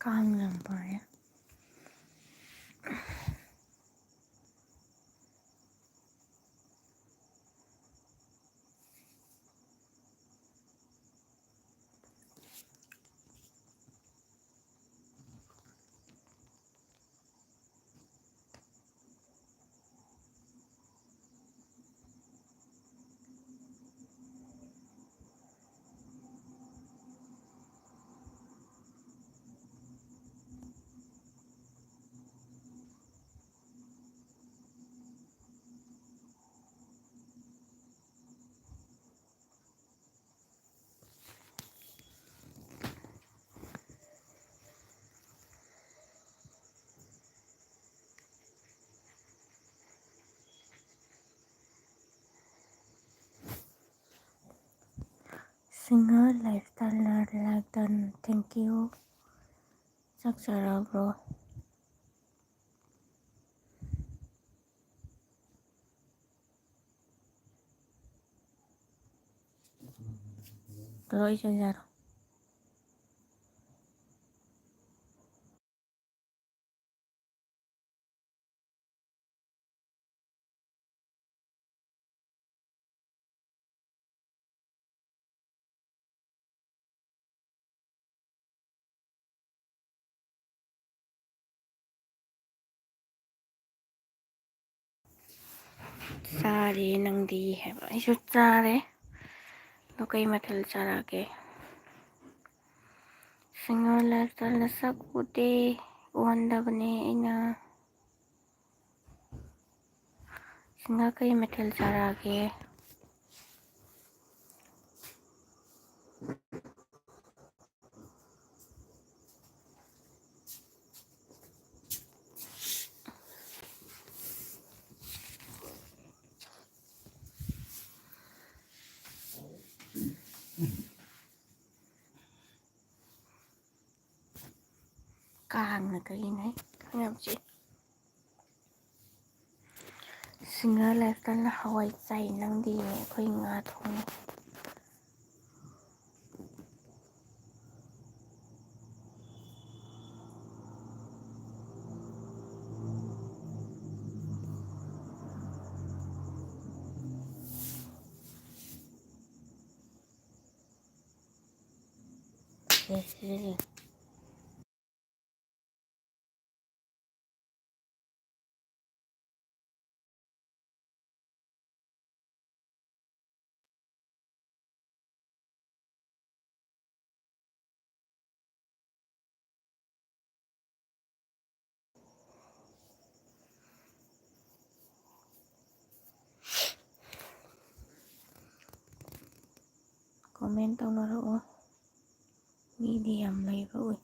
ꯀꯥꯡ ꯌꯥꯝ ꯄꯥꯏꯌꯦ꯫ Singer lifestyle like done. Thank you. ꯆꯥꯛ ꯆꯥꯔꯕ꯭ꯔꯣ? ꯂꯣꯏ ꯆꯥꯔꯣ꯫ ꯆꯥꯔꯦ ꯅꯪꯗꯤ ꯍꯥꯏꯕ ꯑꯩꯁꯨ ꯆꯥꯔꯦ꯫ ꯑꯗꯣ ꯀꯩ ꯃꯊꯦꯜ ꯆꯥꯔꯛꯒꯦ? ꯁꯤꯡꯒꯔ ꯂꯥꯏꯐꯁ꯭ꯇꯥꯏꯜꯅ ꯁꯛ ꯎꯗꯦ ꯎꯍꯟꯗꯕꯅꯦ ꯑꯩꯅ꯫ ꯁꯤꯡꯒꯔ ꯀꯩ ꯃꯊꯦꯜ ꯆꯥꯔꯛꯒꯦ? ꯀꯥꯡꯅ ꯀꯔꯤꯅꯣ ꯀꯥꯡ ꯌꯥꯝ ꯆꯤꯛꯑꯦ꯫ ꯁꯤꯡꯒꯔ ꯂꯥꯏꯐꯁ꯭ꯇꯥꯏꯜꯅ ꯍꯋꯥꯏ ꯆꯥꯏ ꯅꯪꯗꯤ ꯑꯩꯈꯣꯏ ꯉꯥ ꯊꯣꯡꯉꯦ꯫ ꯀꯣꯃꯦꯟ ꯇꯧꯅꯔꯛꯑꯣ ꯃꯤꯗꯤ ꯌꯥꯝ ꯂꯩꯕ ꯎꯏ꯫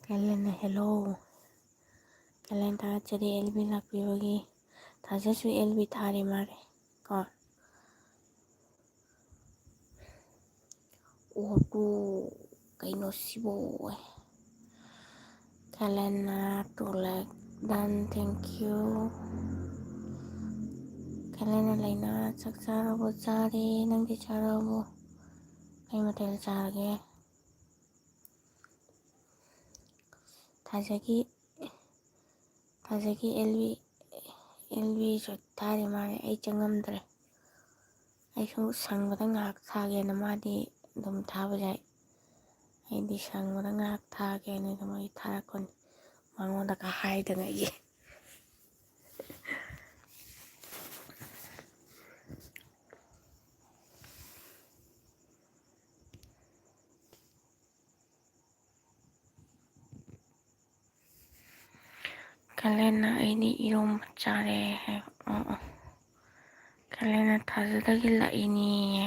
ꯀꯦꯂꯦꯟꯅ ꯍꯦꯜꯂꯣ. ꯀꯦꯂꯦꯟ ꯊꯥꯒꯠꯆꯔꯤ ꯑꯦꯜꯕꯤ ꯂꯥꯛꯄꯤꯕꯒꯤ. ꯊꯥꯖꯁꯨ ꯑꯦꯜꯕꯤ ꯊꯥꯔꯤ ꯃꯥꯜꯂꯦ ꯀꯣ. ꯑꯣꯇꯣ ꯀꯩꯅꯣ ꯁꯤꯕꯣ. ꯀꯦꯂꯦꯟꯅ ꯇꯨꯂꯦꯛ ꯗꯟ ꯊꯦꯡꯀ꯭ꯌꯨ. ꯀꯦꯂꯦꯟꯅ ꯂꯩꯅ ꯆꯥꯛ ꯆꯥꯔꯕꯣ? ꯆꯥꯔꯦ. ꯅꯪꯗꯤ ꯆꯥꯔꯕꯣ? ꯀꯩ ꯃꯊꯦꯜ ꯆꯥꯔꯒꯦ? ꯊꯥꯖꯒꯤ ꯑꯦꯜꯕꯤꯁꯨ ꯊꯥꯔꯤ ꯃꯥꯜꯂꯦ ꯑꯩ ꯆꯪꯉꯝꯗ꯭ꯔꯦ. ꯑꯩꯁꯨ ꯁꯪꯕꯗ ꯉꯥꯏꯍꯥꯛ ꯊꯥꯒꯦꯅ ꯃꯥꯗꯤ ꯑꯗꯨꯝ ꯊꯥꯕ ꯌꯥꯏ. ꯑꯩꯗꯤ ꯁꯪꯕꯗ ꯉꯥꯏꯍꯥꯛ ꯊꯥꯒꯦꯅ ꯑꯗꯨꯝ ꯑꯩ ꯊꯥꯔꯛꯄꯅꯤ ꯃꯉꯣꯟꯗꯒ ꯍꯥꯏꯗꯉꯩꯒꯤ. ꯀꯦꯂꯦꯟꯅ ꯑꯩꯗꯤ ꯏꯔꯣꯝꯕ ꯆꯥꯔꯦ ꯍꯥꯏꯕ. ꯀꯦꯂꯦꯟꯅ ꯊꯥꯖꯗꯒꯤ ꯂꯥꯛꯏꯅꯤꯌꯦ.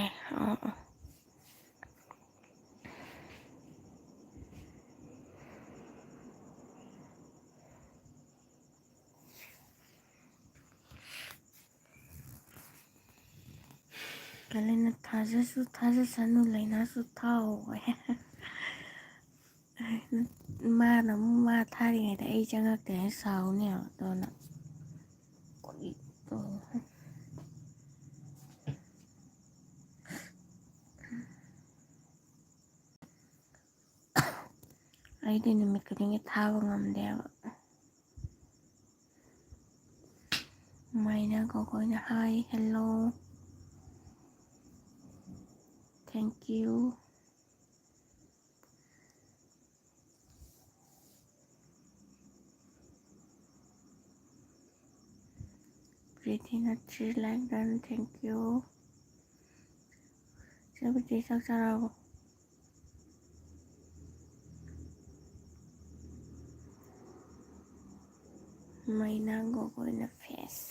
ꯀꯦꯂꯦꯟꯅ ꯊꯥꯖꯁꯨ ꯊꯥꯖꯁꯅꯨ ꯂꯩꯅꯥꯁꯨ ꯊꯥꯎ. ꯃꯥꯅ ꯑꯃꯨꯛ ꯃꯥ ꯊꯥꯔꯤꯉꯩꯗ ꯑꯩ ꯆꯪꯉꯛꯇꯦꯅ ꯁꯥꯎꯅꯦꯕ ꯑꯗꯨꯅ. ꯑꯩꯗꯤ ꯅꯨꯃꯤꯠ ꯈꯨꯗꯤꯡꯒꯤ ꯊꯥꯕ ꯉꯝꯗꯦꯕ. ꯃꯥꯏꯅ ꯒꯣꯒꯣꯏꯅ ꯍꯥꯏ ꯍꯦꯜꯂꯣ ꯊꯦꯡꯀ꯭ꯌꯨ. ꯄ꯭ꯔꯤꯇꯤꯅ 3 ꯂꯥꯏꯛ ꯗꯟ ꯊꯦꯡꯀ꯭ꯌꯨ. ꯆꯦꯕꯤꯇꯤ ꯆꯥꯛ ꯆꯥꯔꯕꯣ? ꯃꯩꯅꯥ ꯒꯣꯒꯣꯏꯅ ꯐꯦꯁ.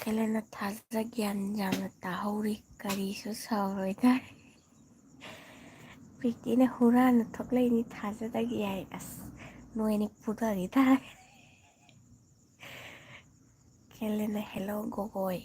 ꯀꯦꯂꯦꯟꯅ ꯊꯥꯖ ꯒ꯭ꯌꯥꯟ ꯌꯥꯝꯅ ꯇꯥꯍꯧꯔꯤ ꯀꯔꯤꯁꯨ ꯁꯥꯎꯔꯣꯏꯗ. ꯄ꯭ꯔꯤꯇꯤꯅ ꯍꯨꯔꯥꯟꯅ ꯊꯣꯛꯂꯛꯏꯅꯤ ꯊꯥꯖꯗꯒꯤ ꯍꯥꯏ. ꯑꯁ ꯅꯣꯏꯅꯤ ꯐꯨꯊꯈꯤ ꯇꯥꯔꯦ. ꯀꯦꯂꯦꯟꯅ ꯍꯦꯜꯂꯣ ꯒꯣꯒꯣꯏ.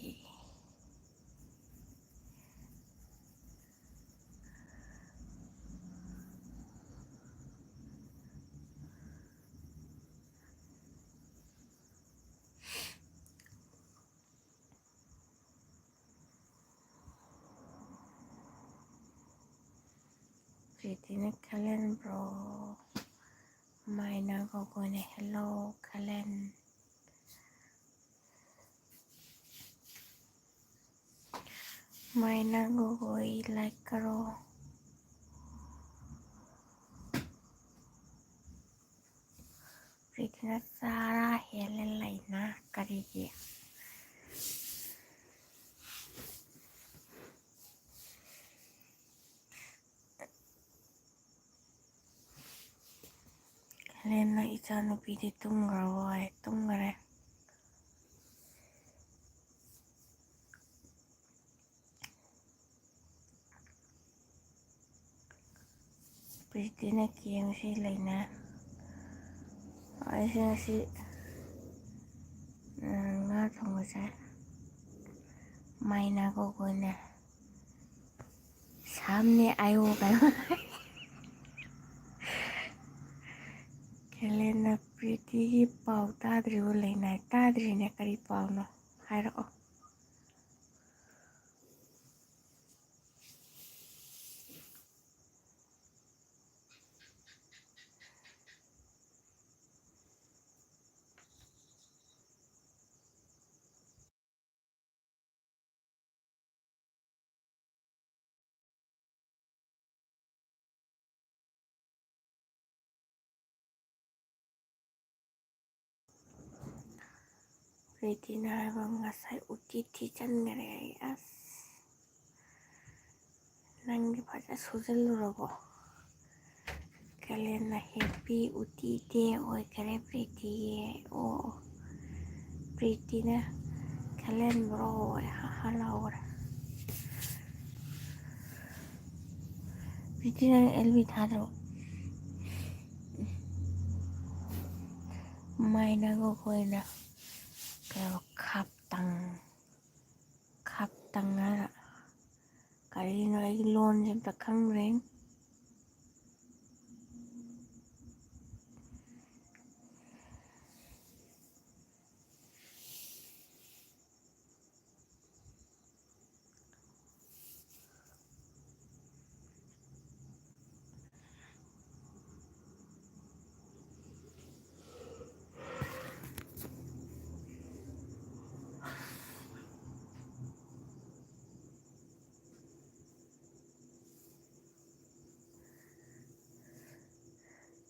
ꯄ꯭ꯔꯤꯇꯤꯅ ꯀꯦꯂꯦꯟ ꯕ꯭ꯔꯣ. ꯃꯥꯏꯅ ꯒꯣꯒꯣꯏꯅ ꯍꯦꯜꯂꯣ ꯀꯦꯂꯦꯟ. मायना गगोई लाइक करो. प्रीतिना सारा हेले लाइना करेगी. Helena ichanupi tumgrabo ay tumgare. Pritina kiyangsi laina. Aysi nga thongsa. Maina gogone. Samne ayo kayo. Helena Priti pau tadriu laina tadrine kari pau no. Hairo. Pritina haiba ngasai utiti changare ay as. Nangi paja sujalurabo. Helena happy utite oy kare Priti o. Pritina Kalen bro halaur. Preeti ꯅꯪ LV ꯊꯥꯗ꯭ꯔꯣ? ꯃꯥꯏꯅꯒ ꯑꯩꯈꯣꯏꯅ ꯀꯩꯅꯣ ꯈꯥꯞꯇꯪ ꯍꯥꯏꯔ ꯀꯔꯤꯅꯣ ꯑꯩꯒꯤ ꯂꯣꯟꯁꯦ ꯑꯝꯇ ꯈꯪꯗ꯭ꯔꯦ꯫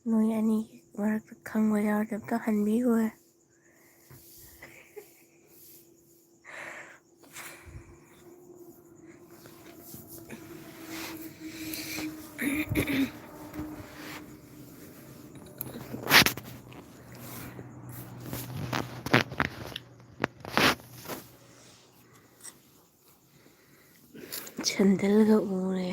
ꯅꯣꯏ ꯑꯅꯤ ꯃꯔꯛꯇ ꯈꯪꯕ ꯌꯥꯎꯔꯗꯤ ꯑꯝꯇ ꯍꯟꯕꯤꯈꯣ꯫ ꯁꯦꯟꯗꯜꯒ ꯎꯔꯦ꯫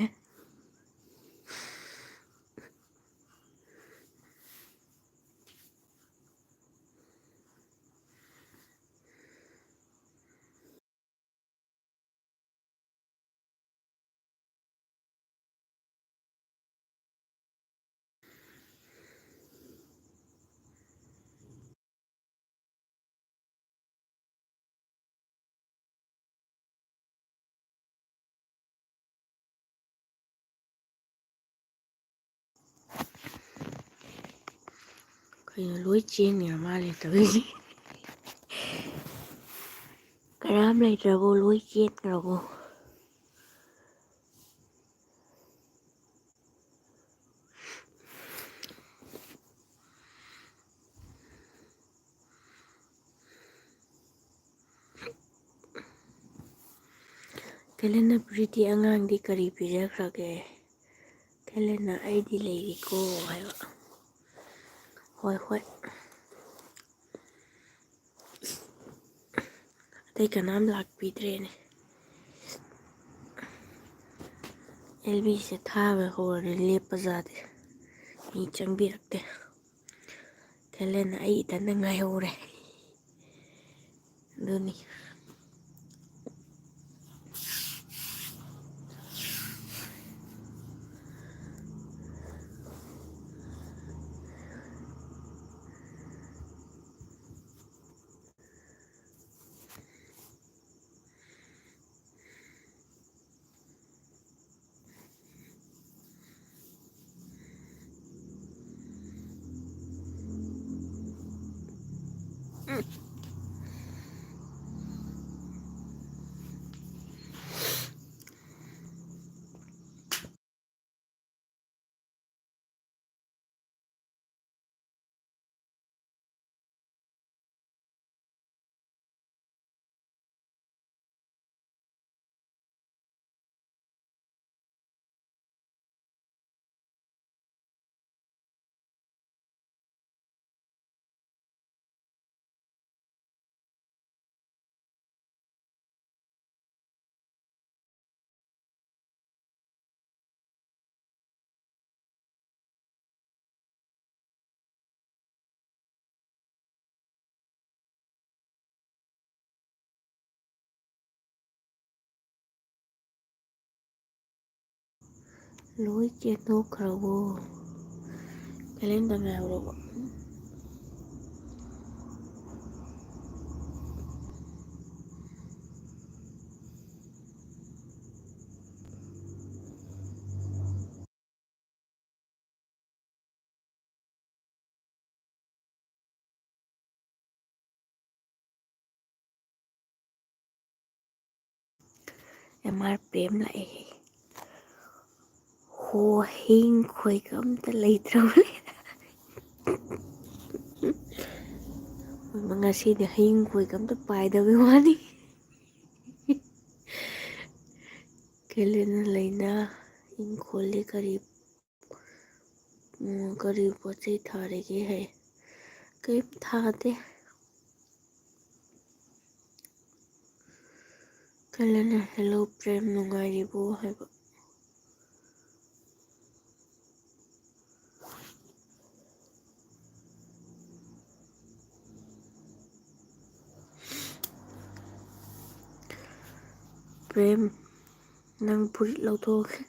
ꯀꯩꯅꯣ ꯂꯣꯏ ꯆꯦꯟꯒ꯭ꯔ ꯃꯥꯜꯂꯦ ꯇꯧꯔꯤꯁꯦ꯫ ꯀꯅꯥꯝ ꯂꯩꯇ꯭ꯔꯕꯣ? ꯂꯣꯏ ꯆꯦꯟꯈ꯭ꯔꯕꯣ? ꯀꯦꯂꯦꯟꯅ ꯄ꯭ꯔꯤꯇꯤ ꯑꯉꯥꯡꯗꯤ ꯀꯔꯤ ꯄꯤꯖꯈ꯭ꯔꯒꯦ? ꯀꯦꯂꯦꯟꯅ ꯑꯩꯗꯤ ꯂꯩꯔꯤꯀꯣ ꯍꯥꯏꯕ꯫ ꯍꯣꯏ ꯍꯣꯏ꯫ ꯑꯇꯩ ꯀꯅꯥꯝ ꯂꯥꯛꯄꯤꯗ꯭ꯔꯦꯅꯦ꯫ LVꯁꯦ ꯊꯥꯕ ꯍꯧꯔꯗꯤ ꯂꯦꯞꯄ ꯖꯥꯠꯅꯤ꯫ ꯃꯤ ꯆꯪꯕꯤꯔꯛꯇꯦ꯫ ꯀꯦꯂꯦꯟꯅ ꯑꯩ ꯏꯊꯟꯇ ꯉꯥꯏꯍꯧꯔꯦ ꯑꯗꯨꯅꯤ꯫ ꯂꯣꯏ ꯆꯦꯟꯊꯣꯛꯈ꯭ꯔꯕꯣ? ꯀꯦꯂꯦꯟꯗ ꯉꯥꯏꯍꯧꯔꯕꯣ? MR ꯄ꯭ꯔꯦꯝ ꯂꯥꯛꯑꯦ꯫ ꯍꯣ ꯍꯤꯡ ꯈꯣꯏꯒ ꯑꯝꯇ ꯂꯩꯇ꯭ꯔꯕꯅꯦ꯫ ꯉꯁꯤꯗꯤ ꯍꯌꯤꯡ ꯈꯣꯏꯒ ꯑꯝꯇ ꯄꯥꯏꯗꯕꯩ ꯋꯥꯅꯤ꯫ ꯀꯦꯂꯦꯟꯅ ꯂꯩꯅꯥ ꯏꯪꯈꯣꯜꯗꯤ ꯀꯔꯤ ꯄꯣꯠ ꯆꯩ ꯊꯥꯔꯤꯒꯦ ꯍꯥꯏ꯫ ꯀꯩꯝ ꯊꯥꯗꯦ꯫ ꯀꯦꯂꯦꯟꯅ ꯍꯦꯜꯂꯣ ꯄ꯭ꯔꯦꯝ ꯅꯨꯡꯉꯥꯏꯔꯤꯕꯣ ꯍꯥꯏꯕ꯫ ꯄ꯭ꯔꯦꯝ ꯅꯪ ꯐꯨꯔꯤꯠ ꯂꯧꯊꯣꯛꯑꯒꯦ.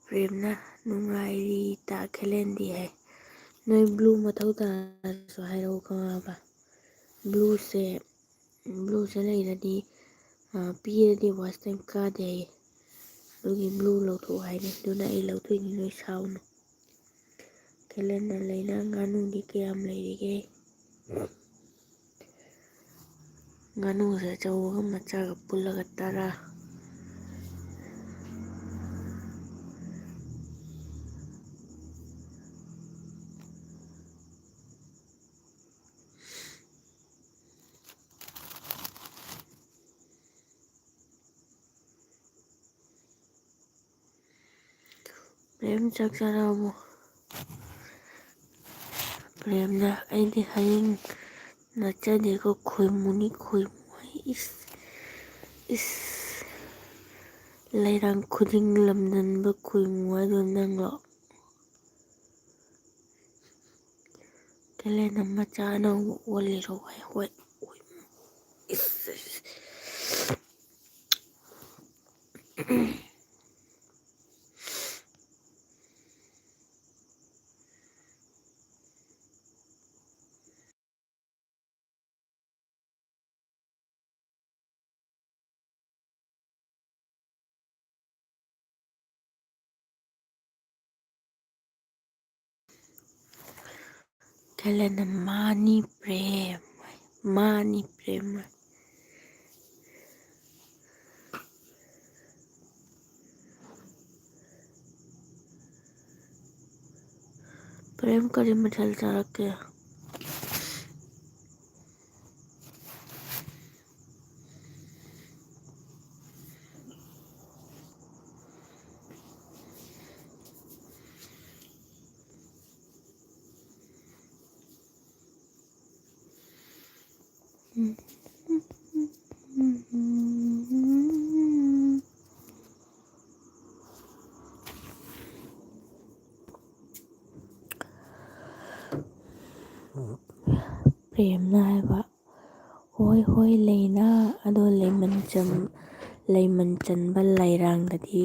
ꯄ꯭ꯔꯦꯝꯅ ꯅꯨꯡꯉꯥꯏꯔꯤ ꯇꯥꯈꯦꯜꯂꯦꯟꯗꯤ ꯍꯥꯏ. ꯅꯣꯏ ꯕ꯭ꯂꯨ ꯃꯊꯧ ꯇꯥꯔꯁꯨ ꯍꯥꯏꯔꯛꯎ ꯈꯪꯉꯕ. ꯕ꯭ꯂꯨꯁꯦ ꯂꯩꯔꯗꯤ ꯄꯤꯔꯗꯤ ꯋꯥꯁ ꯇꯥꯏꯝ ꯀꯥꯗꯦ ꯍꯥꯏꯌꯦ. ꯑꯗꯨꯒꯤ ꯕ꯭ꯂꯨ ꯂꯧꯊꯣꯛꯑꯣ ꯍꯥꯏꯅꯤ. ꯑꯗꯨꯅ ꯑꯩ ꯂꯧꯊꯣꯛꯏꯅꯤ, ꯅꯣꯏ ꯁꯥꯎꯅꯨ. ꯀꯦꯂꯦꯟꯅ ꯂꯩꯅ ꯉꯥꯅꯨꯗꯤ ꯀꯌꯥꯝ ꯂꯩꯔꯤꯒꯦ? ꯉꯥꯅꯨꯁꯦ ꯑꯆꯧꯕꯒ ꯃꯆꯥꯒ ꯄꯨꯜꯂꯒ 10. ꯄ꯭ꯔꯦꯝ ꯆꯥꯛ ꯆꯥꯔꯕꯣ? ꯄ꯭ꯔꯦꯝꯅ ꯑꯩꯗꯤ ꯍꯌꯦꯡ ꯅꯠꯆꯗꯦꯀꯣ ꯈꯣꯏꯃꯨꯅꯤ ꯈꯣꯏꯃꯨ ꯍꯥꯏ. ꯏꯁ ꯂꯩꯔꯥꯡ ꯈꯨꯗꯤꯡ ꯂꯝꯗꯟꯕ ꯈꯣꯏꯃꯨ ꯍꯥꯏꯗꯣ ꯅꯪꯂꯣ? ꯀꯦꯂꯦꯟꯅ ꯃꯆꯥ ꯑꯅꯧꯕ ꯑꯣꯜꯂꯤꯔꯣ? ꯍꯣꯏ. ꯏꯁ ꯀꯦꯂꯦꯟꯅ ꯃꯥꯅꯤ ꯄ꯭ꯔꯦꯝ. ꯃꯥꯅꯤ ꯄ꯭ꯔꯦꯝ. ꯄ꯭ꯔꯦꯝ ꯀꯔꯤ ꯃꯊꯦꯜ ꯆꯥꯔꯛꯀꯦ? ꯄ꯭ꯔꯦꯝꯅ ꯍꯥꯏꯕ, ꯍꯣꯏ ꯂꯩꯅꯥ, ꯑꯗꯣ ꯂꯩꯃꯟ ꯆꯟꯕ ꯂꯩꯔꯥꯡꯗꯗꯤ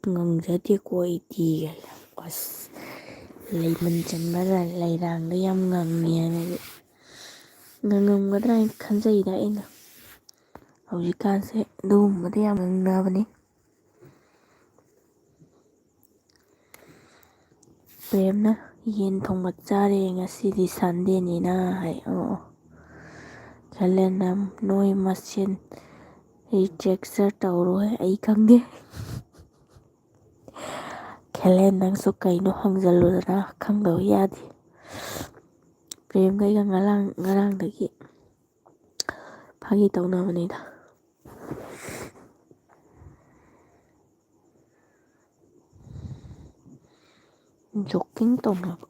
ꯉꯪꯖꯗꯦꯀꯣ ꯑꯩꯗꯤ. ꯑꯁ ꯂꯩꯃꯟ ꯆꯟꯕ ꯂꯩꯔꯥꯡꯗ ꯌꯥꯝ ꯉꯪꯉꯦ ꯍꯥꯏꯅꯗꯤ ꯉꯪꯉꯝꯒꯗ꯭ꯔꯥ ꯍꯥꯏꯅ ꯈꯟꯖꯩꯗ ꯑꯩꯅ. ꯍꯧꯖꯤꯛꯀꯥꯟꯁꯦ ꯑꯗꯨꯒꯨꯝꯕꯗ ꯌꯥꯝ ꯉꯪꯅꯕꯅꯤ. ꯄ꯭ꯔꯦꯝꯅ ꯌꯦꯟ ꯊꯣꯡꯕ ꯆꯥꯔꯦ ꯉꯁꯤꯗꯤ ꯁꯟꯗꯦꯅꯤꯅ ꯍꯥꯏ. ꯀꯦꯂꯦꯟꯅ ꯅꯣꯏ ꯃꯁꯦꯟ ꯔꯤꯖꯦꯛꯆꯔ ꯇꯧꯔꯣꯏ ꯑꯩ ꯈꯪꯗꯦ. ꯀꯦꯂꯦꯟ ꯅꯪꯁꯨ ꯀꯩꯅꯣ ꯍꯪꯖꯜꯂꯨꯗꯅ, ꯈꯪꯗꯕ ꯌꯥꯗꯦ. ꯄ꯭ꯔꯦꯝꯒ ꯑꯩꯒ ꯉꯔꯥꯡꯗꯒꯤ ꯐꯥꯒꯤ ꯇꯧꯅꯕꯅꯤꯗ. ꯖꯣꯛꯀꯤꯡ ꯇꯧꯅꯕ.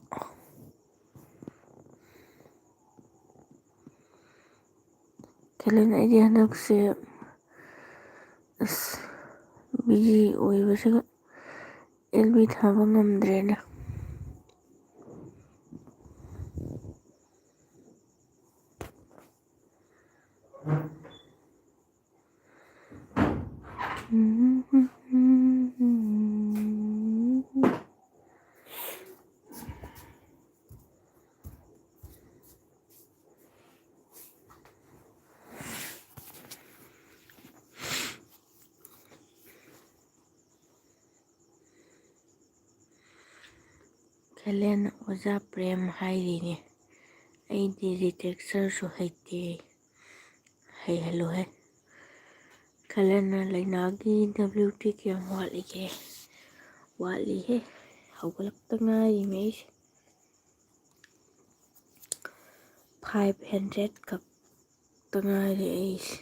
ꯀꯦꯂꯦꯟ ꯑꯩꯗꯤ ꯍꯟꯗꯛꯁꯦ ꯕꯤꯖꯤ ꯑꯣꯏꯕꯁꯤꯒ LB ꯊꯥꯕ ꯉꯝꯗ꯭ꯔꯦꯅꯦ. ꯀꯦꯂꯦꯟ ꯑꯣꯖꯥ ꯄ꯭ꯔꯦꯝ ꯍꯥꯏꯔꯤꯅꯦ. ꯑꯩꯗꯤ ꯔꯤꯖꯦꯛꯆꯔꯁꯨ ꯍꯩꯇꯦ. ꯍꯩꯍꯜꯂꯨꯍꯦ. ꯀꯦꯂꯦꯟꯅ ꯂꯩꯅꯥꯒꯤ WT ꯀꯌꯥꯝ ꯋꯥꯠꯂꯤꯒꯦ? ꯋꯥꯠꯂꯤꯍꯦ, ꯍꯧꯒꯠꯂꯛꯇ ꯉꯥꯏꯔꯤꯃꯦ ꯑꯩꯁꯦ. 500 ꯈꯛꯇ ꯉꯥꯏꯔꯦ ꯑꯩꯁꯦ.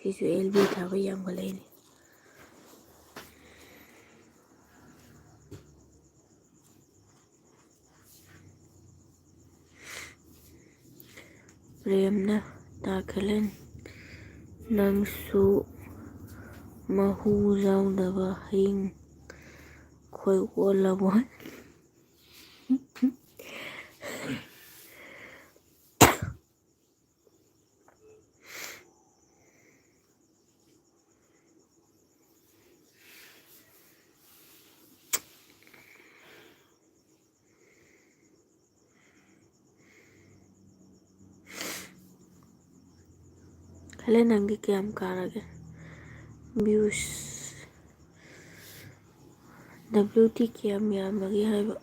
ꯁꯤꯁꯨ LB ꯊꯥꯕ ꯌꯥꯝꯈꯠꯂꯛꯏꯅꯦ. ꯄ꯭ꯔꯦꯝꯅ ꯇꯥꯈꯦꯜꯂꯦꯟ ꯅꯪꯁꯨ ꯃꯍꯨ ꯌꯥꯎꯗꯕ ꯍꯌꯤꯡ ꯈꯣꯏ ꯑꯣꯜꯂꯕꯣ? ꯈꯜꯂꯦ ꯅꯪꯒꯤ ꯀꯌꯥꯝ ꯀꯥꯔꯒꯦ ꯚ꯭ꯌꯨꯁ WT ꯀꯌꯥꯝ ꯌꯥꯝꯕꯒꯦ ꯍꯥꯏꯕ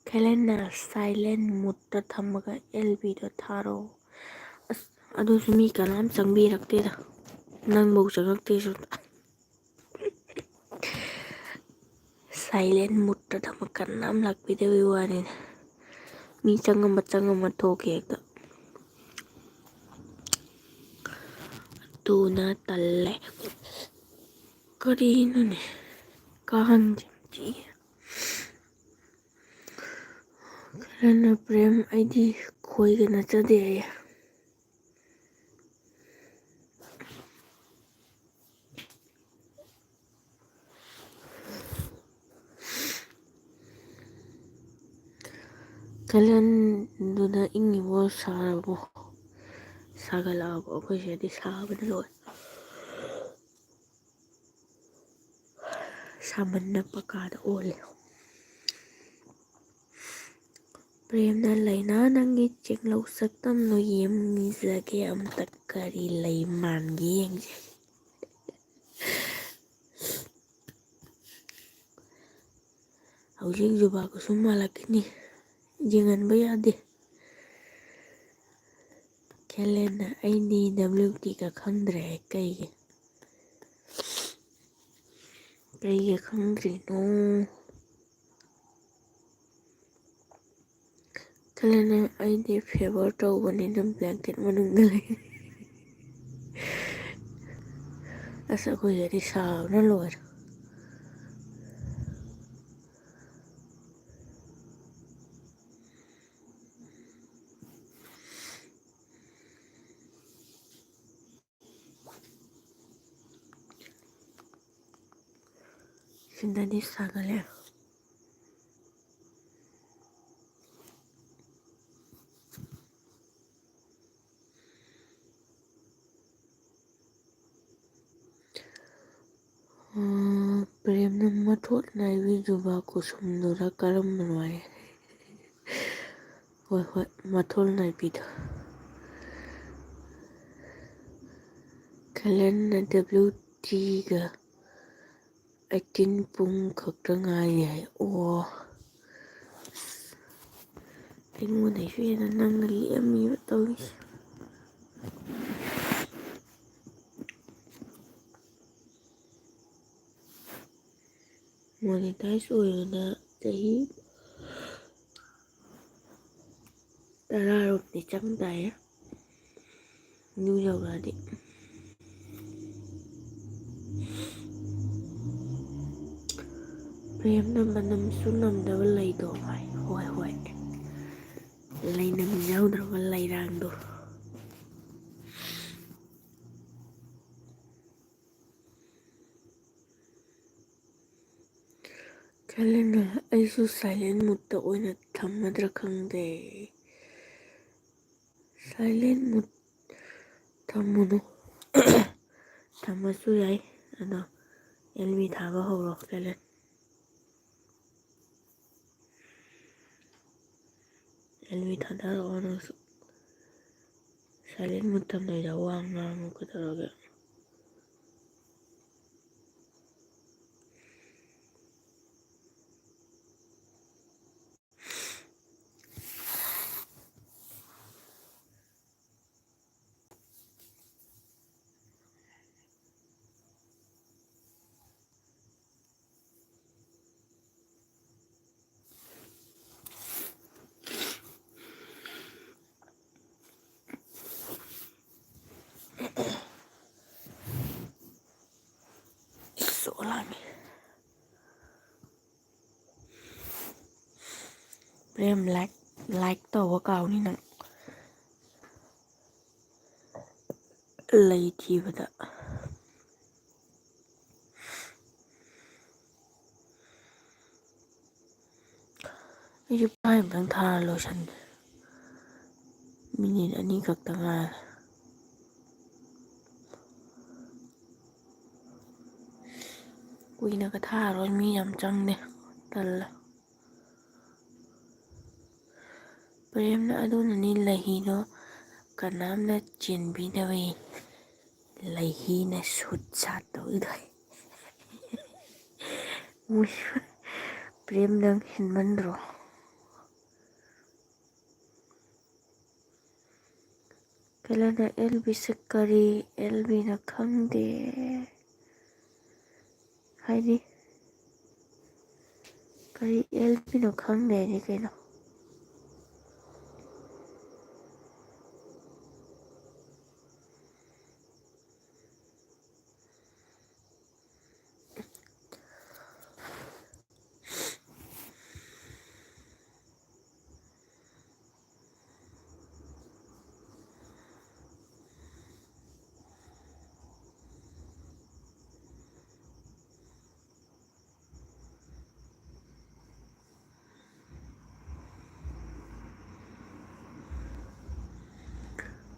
ꯈꯦꯂꯦꯟꯅ ꯁꯥꯏꯂꯦꯟ ꯃꯨꯠꯇ ꯊꯝꯃꯒ LBꯗꯣ ꯊꯥꯔꯛꯑꯣ ꯑꯁ ꯑꯗꯨꯁꯨ ꯃꯤ ꯀꯅꯥꯝ ꯆꯪꯕꯤꯔꯛꯇꯦꯗ ꯅꯪꯕꯧ ꯆꯪꯉꯛꯇꯦꯁꯨ ꯁꯥꯏꯂꯦꯟ ꯃꯨꯠꯇ ꯊꯝꯃ ꯀꯅꯥꯝ ꯂꯥꯛꯄꯤꯗꯕꯩ ꯋꯥꯅꯤꯅꯦ ꯃꯤ ꯆꯪꯉꯝꯃ ꯊꯣꯛꯈꯤ ꯍꯦꯛꯇ ꯑꯗꯨꯅ ꯇꯜꯂꯦ ꯀꯔꯤꯅꯣꯅꯦ ꯀꯥꯡꯁꯦ ꯆꯤꯛꯑꯦ ꯈꯔꯅ ꯄ꯭ꯔꯦꯝ ꯑꯩꯗꯤ ꯈꯣꯏꯒ ꯅꯠꯆꯗꯦ ꯑꯩ ꯀꯥꯂꯦꯟꯗꯨꯗ ꯏꯪꯉꯤꯕꯣ ꯁꯥꯔꯕꯣ ꯁꯥꯒꯠꯂꯛꯑꯕꯣ ꯑꯩꯈꯣꯏ ꯁꯤꯗꯗꯤ ꯁꯥꯕꯅ ꯂꯣꯏꯔꯦ ꯁꯥꯃꯟꯅ ꯄꯀꯥꯗ ꯑꯣꯜꯂꯦ ꯄ꯭ꯔꯦꯝꯅ ꯂꯩꯅꯥ ꯅꯪꯒꯤ ꯆꯦꯡꯂꯧ ꯁꯛꯇꯝꯗꯣ ꯌꯦꯡꯖꯒꯦ ꯑꯝꯇ ꯀꯔꯤ ꯂꯩ ꯃꯥꯟꯒꯦ ꯌꯦꯡꯁꯦ ꯍꯧꯖꯤꯛ ꯖꯨꯕꯥ ꯀꯨꯁꯨꯝ ꯃꯥꯜꯂꯛꯈꯤꯅꯤ ꯌꯦꯡꯍꯟꯕ ꯌꯥꯗꯦ ꯈꯦꯂꯦꯟꯅ ꯑꯩꯗꯤ WTꯒ ꯈꯪꯗ꯭ꯔꯦ ꯀꯩꯒꯤ ꯈꯪꯗ꯭ꯔꯤꯅꯣ ꯈꯦꯂꯦꯟꯅ ꯑꯩꯗꯤ ꯐꯦꯚꯔ ꯇꯧꯕꯅꯤꯅ ꯕ꯭ꯂꯦꯡꯀꯦꯠ ꯃꯅꯨꯡꯗ ꯂꯩ ꯑꯁ ꯑꯩꯈꯣꯏꯁꯤꯗꯗꯤ ꯁꯥꯕꯅ ꯂꯣꯏꯔꯦ ꯁꯤꯗꯗꯤ ꯁꯥꯒꯠꯂꯦ ꯄ꯭ꯔꯦꯝꯅ ꯃꯊꯣꯠ ꯅꯥꯏꯕꯤ ꯖꯨꯕꯥ ꯀꯨꯁꯨꯝꯗꯨꯔ ꯀꯔꯝꯕꯅꯣ ꯍꯥꯏ ꯍꯣꯏ ꯃꯊꯣꯜ ꯅꯥꯏꯕꯤꯗꯣ ꯈꯦꯂꯦꯟꯅ WTꯒ 18 ꯄꯨꯡ ꯈꯛꯇ ꯉꯥꯏꯔꯤ ꯍꯥꯏ ꯑꯣ ꯑꯩꯉꯣꯟꯗꯩꯁꯨ ꯍꯦꯟꯅ ꯅꯪꯅ ꯂꯦꯝꯃꯤꯕ ꯇꯧꯔꯤꯁꯦ ꯃꯣꯅꯤꯇꯥꯏꯖ ꯑꯣꯏꯕꯅ ꯆꯍꯤ 10 ꯆꯪ ꯇꯥꯏꯌꯦ ꯅ꯭ꯌꯨ ꯌꯧꯔꯛꯑꯗꯤ ꯄ꯭ꯔꯦꯝꯅ ꯃꯅꯝꯁꯨ ꯅꯝꯗꯕ ꯂꯩꯗꯣ ꯍꯥꯏ ꯍꯣꯏ ꯂꯩꯅꯝ ꯌꯥꯎꯗ꯭ꯔꯕ ꯂꯩꯔꯥꯡꯗꯣ ꯈꯦꯂꯦꯟꯅ ꯑꯩꯁꯨ ꯁꯥꯏꯂꯦꯟ ꯃꯨꯠꯇ ꯑꯣꯏꯅ ꯊꯝꯃꯗ꯭ꯔꯥ ꯈꯪꯗꯦ ꯁꯥꯏꯂꯦꯟ ꯃꯨꯠ ꯊꯝꯃꯨꯅꯨ ꯊꯝꯃꯁꯨ ꯌꯥꯏ ꯑꯗꯣ LB ꯊꯥꯕ ꯍꯧꯔꯣ ꯈꯦꯂꯦꯟ LB ꯊꯥꯗꯔꯛꯑꯣ ꯅꯪꯁꯨ ꯁꯥꯏꯂꯦꯟ ꯃꯨꯠ ꯊꯝꯗꯣꯏꯗ ꯋꯥ ꯉꯥꯡꯉꯨ ꯀꯩꯗꯧꯔꯒꯦ ꯁꯣꯂꯥꯃꯤ ꯄ꯭ꯔꯦꯝ ꯂꯥꯏꯛ ꯂꯥꯏꯛ ꯇꯧꯕ ꯀꯥꯎꯅꯤ ꯅꯪ ꯂꯩ ꯊꯤꯕꯗ ꯑꯩꯁꯨ ꯄꯥꯏ ꯑꯃꯇꯪ ꯊꯥꯔ ꯂꯣꯏꯁꯟꯒꯦ ꯃꯤꯅꯤꯠ 2 ꯈꯛꯇ ꯉꯥꯏꯔꯦ ꯀꯨꯏꯅꯒ ꯊꯥꯔꯣꯏ ꯃꯤ ꯌꯥꯝ ꯆꯪꯗꯦ ꯇꯜꯂꯦ ꯄ꯭ꯔꯦꯝꯅ ꯑꯗꯨꯅꯅꯤ ꯂꯩꯍꯤꯗꯣ ꯀꯅꯥꯝꯅ ꯆꯦꯟꯕꯤꯗꯕꯩ ꯂꯩꯍꯤꯅ ꯁꯨꯠ ꯁꯥꯠ ꯇꯧꯏꯗꯣ ꯄ꯭ꯔꯦꯝ ꯅꯪ ꯍꯦꯟꯃꯟꯗ꯭ꯔꯣ ꯀꯦꯂꯦꯟꯅ ꯑꯦꯜꯕꯤꯁꯦ ꯀꯔꯤ ꯑꯦꯜꯕꯤꯅ ꯈꯪꯗꯦ ꯍꯥꯏꯗꯤ ꯀꯔꯤ ꯑꯦꯜꯕꯤꯅꯣ ꯈꯪꯗꯦ ꯍꯥꯏꯗꯤ ꯀꯩꯅꯣ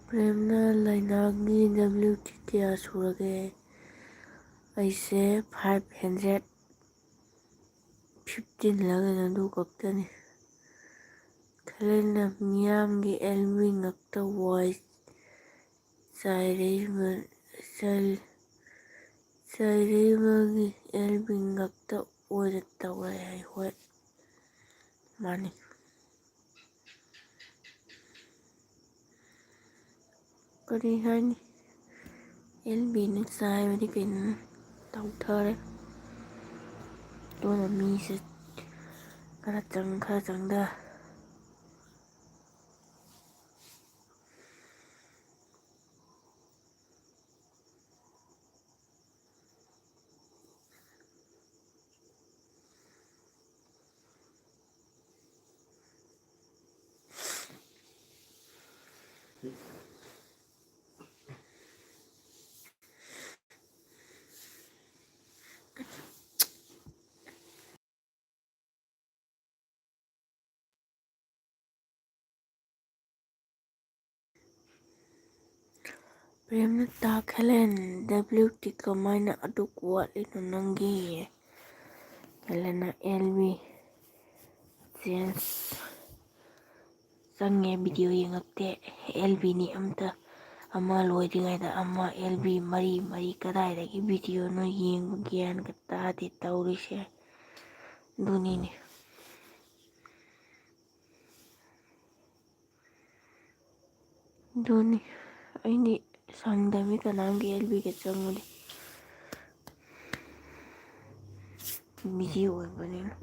ꯄ꯭ꯔꯦꯝꯅ ꯂꯩꯅꯥꯒꯤ WT ꯀꯌꯥ ꯁꯨꯔꯒꯦ ꯑꯩꯁꯦ 515 ꯑꯗꯨ ꯈꯛꯇꯅꯤ ꯈꯦꯂꯦꯟꯅ ꯃꯤꯌꯥꯝꯒꯤ ꯑꯦꯜꯕꯤ ꯉꯛꯇ ꯋꯥꯏ ꯆꯥꯏꯔꯩꯕꯒꯤ ꯑꯦꯜꯕꯤ ꯉꯛꯇ ꯑꯣꯏꯅ ꯇꯧꯔꯦ ꯍꯥꯏ ꯍꯣꯏ ꯃꯥꯅꯤ ꯀꯔꯤ ꯍꯥꯏꯅꯤ ꯑꯦꯜꯕꯤꯅ ꯆꯥꯏꯕꯗꯤ ꯀꯩꯅꯣ ꯇꯧꯊꯔꯦ ꯑꯗꯨꯅ ꯃꯤꯁꯦ ꯈꯔ ꯆꯪꯗ ꯄ꯭ꯔꯦꯝꯅ ꯇꯥꯈꯦꯂꯦꯟ WT ꯀꯃꯥꯏꯅ ꯑꯗꯨꯛ ꯋꯥꯠꯂꯤꯅꯣ ꯅꯪꯒꯤ ꯀꯦꯂꯦꯟꯅ ꯑꯦꯜꯕꯤ ꯆꯦꯟꯁ ꯆꯪꯉꯦ ꯚꯤꯗꯤꯑꯣ ꯌꯦꯡꯉꯛꯇꯦ ꯑꯦꯜꯕꯤꯅꯤ ꯑꯃ ꯂꯣꯏꯗ꯭ꯔꯤꯉꯩꯗ ꯑꯃ ꯑꯦꯜꯕꯤ ꯃꯔꯤ ꯀꯗꯥꯏꯗꯒꯤ ꯚꯤꯗꯤꯑꯣꯅꯣ ꯌꯦꯡꯕ ꯒ꯭ꯌꯥꯟꯒ ꯇꯥꯗꯦ ꯇꯧꯔꯤꯁꯦ ꯑꯗꯨꯅꯤꯅꯦ ꯑꯗꯨꯅꯤ ꯑꯩꯗꯤ ꯁꯪꯗꯃꯤ ꯀꯅꯥꯝꯒꯤ ꯑꯦꯜꯕꯤꯒ ꯆꯪꯉꯨꯗꯦ ꯕꯤꯖꯤ ꯑꯣꯏꯕꯅꯤꯅ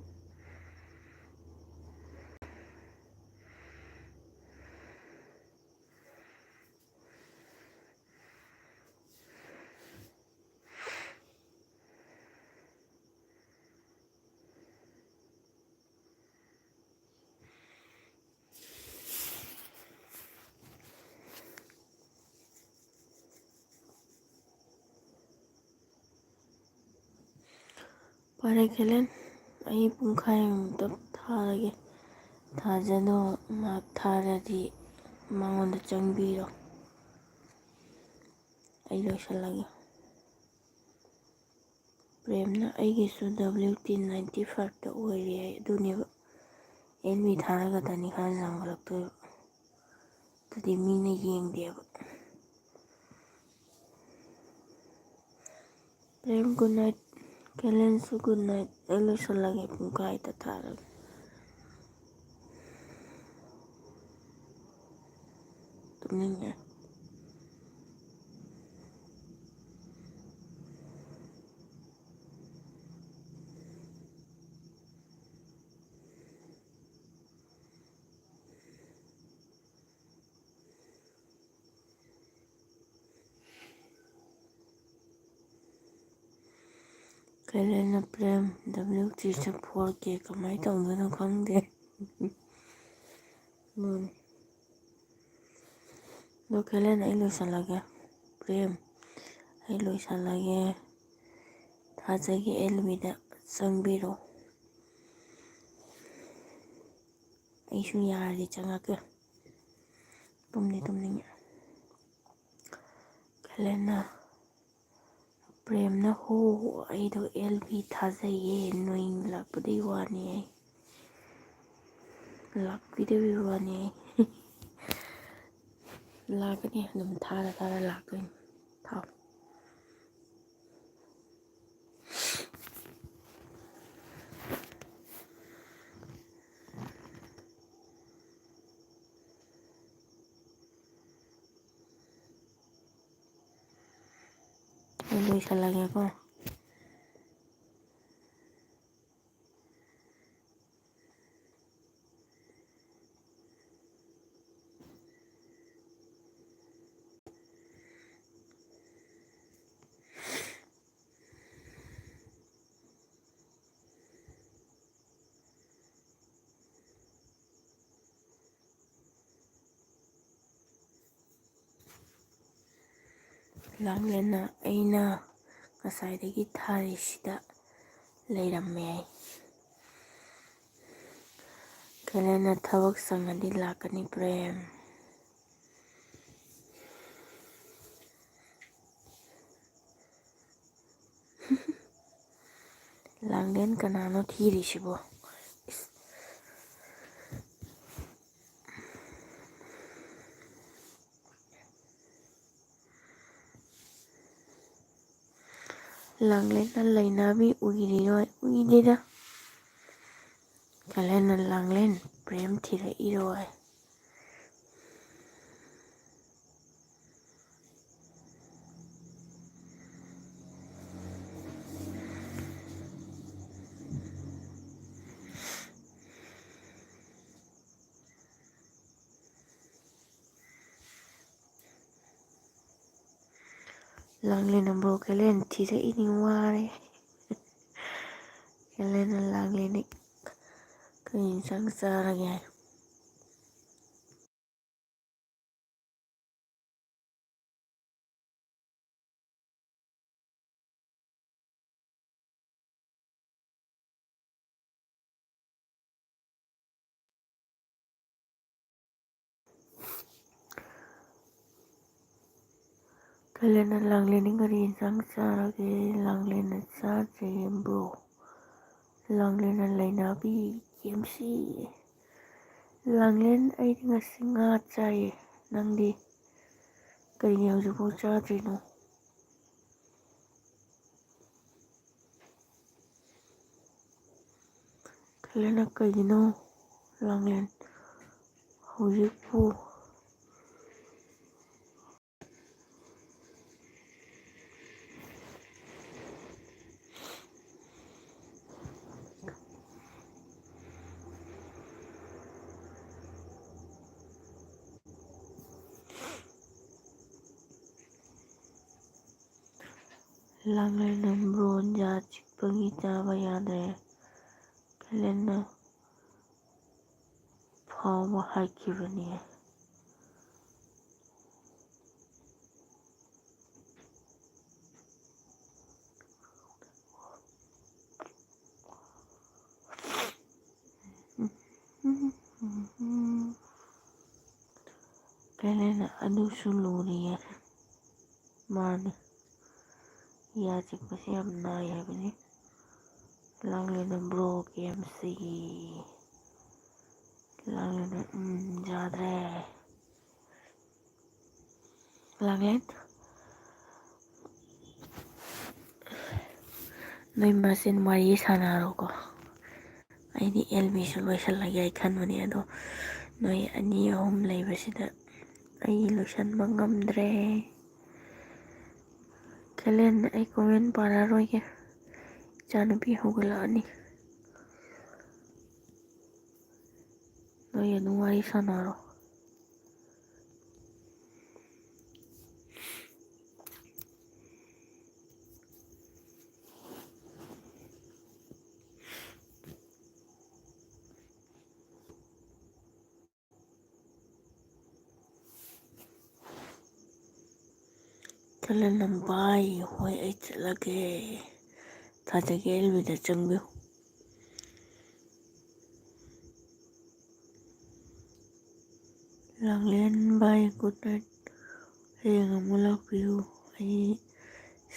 ꯐꯔꯦ ꯀꯦꯂꯦꯟ ꯑꯩ ꯄꯨꯡꯈꯥꯏꯃꯨꯛꯇ ꯊꯥꯔꯒꯦ ꯊꯥꯖꯗꯣ ꯃꯥ ꯊꯥꯔꯗꯤ ꯃꯉꯣꯟꯗ ꯆꯪꯕꯤꯔꯣ ꯑꯩ ꯂꯣꯏꯁꯤꯜꯂꯒꯦ ꯄ꯭ꯔꯦꯝꯅ ꯑꯩꯒꯤꯁꯨ WT 95ꯇ ꯑꯣꯏꯔꯦ ꯑꯗꯨꯅꯦꯕ ꯑꯦꯜꯕꯤ ꯊꯥꯔꯒꯗꯅꯤ ꯈꯔ ꯆꯪꯈꯠꯂꯛꯇꯣꯏꯕ ꯑꯗꯨꯗꯤ ꯃꯤꯅ ꯌꯦꯡꯗꯦꯕ ꯄ꯭ꯔꯦꯝ ꯒꯨꯗ ꯅꯥꯏꯠ ꯀꯦꯂꯦꯟꯁꯨ ꯒꯨꯗ ꯅꯥꯏꯠ ꯑꯩ ꯂꯣꯏꯁꯤꯜꯂꯒꯦ ꯄꯨꯡꯈꯥꯏꯗ ꯊꯥꯔꯒꯦ ꯇꯨꯝꯅꯤꯡꯉꯦ ꯀꯦꯂꯦꯟꯅ ꯄ꯭ꯔꯦꯝ WTꯁꯦ 4K ꯀꯃꯥꯏꯅ ꯇꯧꯗꯣꯏꯅꯣ ꯈꯪꯗꯦ ꯃꯥꯅꯤ ꯑꯗꯣ ꯀꯦꯂꯦꯟ ꯑꯩ ꯂꯣꯏꯁꯜꯂꯒꯦ, ꯄ꯭ꯔꯦꯝ ꯑꯩ ꯂꯣꯏꯁꯜꯂꯒꯦ, ꯊꯥꯖꯒꯤ ꯑꯦꯜꯕꯤꯗ ꯆꯪꯕꯤꯔꯣ, ꯑꯩꯁꯨ ꯌꯥꯔꯗꯤ ꯆꯪꯉꯛꯀꯦ, ꯇꯨꯝꯗꯤ ꯇꯨꯝꯅꯤꯡꯉꯦ꯫ ꯀꯦꯂꯦꯟꯅ ꯄ꯭ꯔꯦꯝꯅ ꯍꯣ ꯑꯩꯗꯣ ꯑꯦꯜ ꯕꯤ ꯊꯥꯖꯩꯌꯦ ꯅꯣꯏ ꯂꯥꯛꯄꯗꯩ ꯋꯥꯅꯤ ꯑꯩ ꯂꯥꯛꯄꯤꯗꯕꯩ ꯋꯥꯅꯤ ꯑꯩ ꯂꯥꯛꯀꯅꯤ ꯑꯗꯨꯝ ꯊꯥꯔ ꯂꯥꯛꯇꯣꯏꯅꯤ ꯊꯥꯎ꯫ ꯑꯩ ꯂꯣꯏꯁꯜꯂꯒꯦꯀꯣ꯫ ꯂꯥꯡꯂꯦꯟꯅ ꯑꯩꯅ ꯉꯁꯥꯏꯗꯒꯤ ꯊꯥꯔꯤꯁꯤꯗ ꯂꯩꯔꯝꯃꯦ꯫ ꯀꯦꯂꯦꯟꯅ ꯊꯕꯛ ꯁꯪꯉꯗꯤ ꯂꯥꯛꯀꯅꯤ ꯄ꯭ꯔꯦꯝ꯫ ꯂꯥꯡꯂꯦꯟ ꯀꯅꯥꯅꯣ ꯊꯤꯔꯤꯁꯤꯕꯣ? ꯂꯥꯡꯂꯦꯟꯅ ꯂꯩꯅꯕꯤ ꯎꯏꯔꯤꯔꯣꯏ ꯎꯏꯗꯦꯗ꯫ ꯀꯦꯂꯦꯟꯅ ꯂꯥꯡꯂꯦꯟ ꯄ꯭ꯔꯦꯝ ꯊꯤꯔꯛꯏꯔꯣꯏ꯫ ꯂꯥꯡꯂꯦꯟꯅ ꯕ꯭ꯔꯣ ꯀꯦꯂꯦꯟ ꯊꯤꯔꯛꯏꯅꯤ ꯋꯥꯔꯦ꯫ ꯀꯦꯂꯦꯟꯅ ꯂꯥꯡꯂꯦꯟꯗꯤ ꯀꯔꯤ ꯏꯟꯁꯥꯡ ꯆꯥꯔꯒꯦ? ꯀꯦꯂꯦꯟꯅ ꯂꯥꯡꯂꯦꯟꯗꯤ ꯀꯔꯤ ꯏꯟꯁꯥꯡ ꯆꯥꯔꯒꯦ? ꯂꯥꯡꯂꯦꯟꯅ ꯆꯥꯗ꯭ꯔꯤꯌꯦ ꯕ꯭ꯔꯣ꯫ ꯂꯥꯡꯂꯦꯟꯅ ꯂꯩꯅꯕꯤ ꯀꯦꯝꯁꯤ꯫ ꯂꯥꯡꯂꯦꯟ ꯑꯩꯗꯤ ꯉꯁꯤ ꯉꯥ ꯆꯥꯏꯌꯦ, ꯅꯪꯗꯤ ꯀꯔꯤꯒꯤ ꯍꯧꯖꯤꯛꯐꯥꯎ ꯆꯥꯗ꯭ꯔꯤꯅꯣ? ꯀꯦꯂꯦꯟꯅ ꯀꯩꯒꯤꯅꯣ ꯂꯥꯡꯂꯦꯟ ꯍꯧꯖꯤꯛꯄꯨ? ꯂꯥꯡꯂꯦꯟꯅ ꯕ꯭ꯔꯣ ꯌꯥ ꯆꯤꯛꯄꯒꯤ ꯆꯥꯕ ꯌꯥꯗ꯭ꯔꯦ, ꯀꯦꯂꯦꯟꯅ ꯐꯥꯎꯕ ꯍꯥꯏꯈꯤꯕꯅꯤ꯫ ꯀꯦꯂꯦꯟꯅ ꯑꯗꯨꯁꯨ ꯂꯨꯔꯤꯌꯦ, ꯃꯥꯅꯤ ꯌꯥ ꯆꯤꯛꯄꯁꯦ ꯌꯥꯝ ꯅꯥꯏ ꯍꯥꯏꯕꯅꯤ꯫ ꯂꯥꯡꯂꯦꯟꯅ ꯕ꯭ꯔꯣ ꯀꯦꯝꯁꯤ꯫ ꯂꯥꯡꯂꯦꯟꯅ ꯌꯥꯗ꯭ꯔꯦ꯫ ꯂꯥꯡꯂꯦꯟ ꯅꯣꯏ ꯃꯁꯦꯟ ꯋꯥꯔꯤ ꯁꯥꯟꯅꯔꯣꯀꯣ, ꯑꯩꯗꯤ ꯑꯦꯜ ꯕꯤꯁꯨ ꯂꯣꯏꯁꯜꯂꯒꯦ ꯈꯟꯕꯅꯦ ꯑꯗꯣ ꯅꯣꯏ ꯑꯅꯤ ꯑꯍꯨꯝ ꯂꯩꯕꯁꯤꯗ ꯑꯩ ꯂꯣꯏꯁꯟꯕ ꯉꯝꯗ꯭ꯔꯦ꯫ ꯀꯦꯂꯦꯟ ꯑꯩ ꯀꯣꯃꯦꯟ ꯄꯥꯔꯔꯣꯏꯒꯦ, ꯏꯆꯥꯅꯨꯄꯤ ꯍꯧꯒꯠꯂꯛꯑꯅꯤ꯫ ꯅꯣꯏ ꯑꯗꯨꯝ ꯋꯥꯔꯤ ꯁꯥꯟꯅꯔꯣ꯫ ꯇꯧꯁꯜꯂꯅꯝ ꯚꯥꯏ ꯍꯣꯏ ꯑꯩ ꯆꯠꯂꯒꯦ ꯊꯥꯖꯒꯦ ꯑꯦꯜꯕꯤꯗ ꯆꯪꯕꯤꯌꯨ ꯂꯥꯡꯂꯦꯟ ꯚꯥꯏ ꯒꯨꯗ ꯅꯥꯏꯠ ꯍꯌꯦꯡ ꯑꯃꯨꯛ ꯂꯥꯛꯄꯤꯌꯨ ꯑꯩ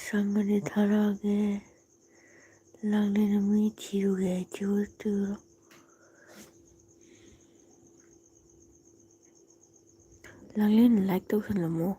ꯁꯪꯒꯗꯤ ꯊꯥꯔꯛꯑꯒꯦ ꯂꯥꯡꯂꯦꯟ ꯃꯤ ꯊꯤꯔꯨꯒꯦ ꯑꯩ ꯊꯤꯔꯨꯔꯣ ꯂꯥꯡꯂꯦꯟ ꯂꯥꯏꯛ ꯇꯧꯁꯜꯂꯝꯃꯣ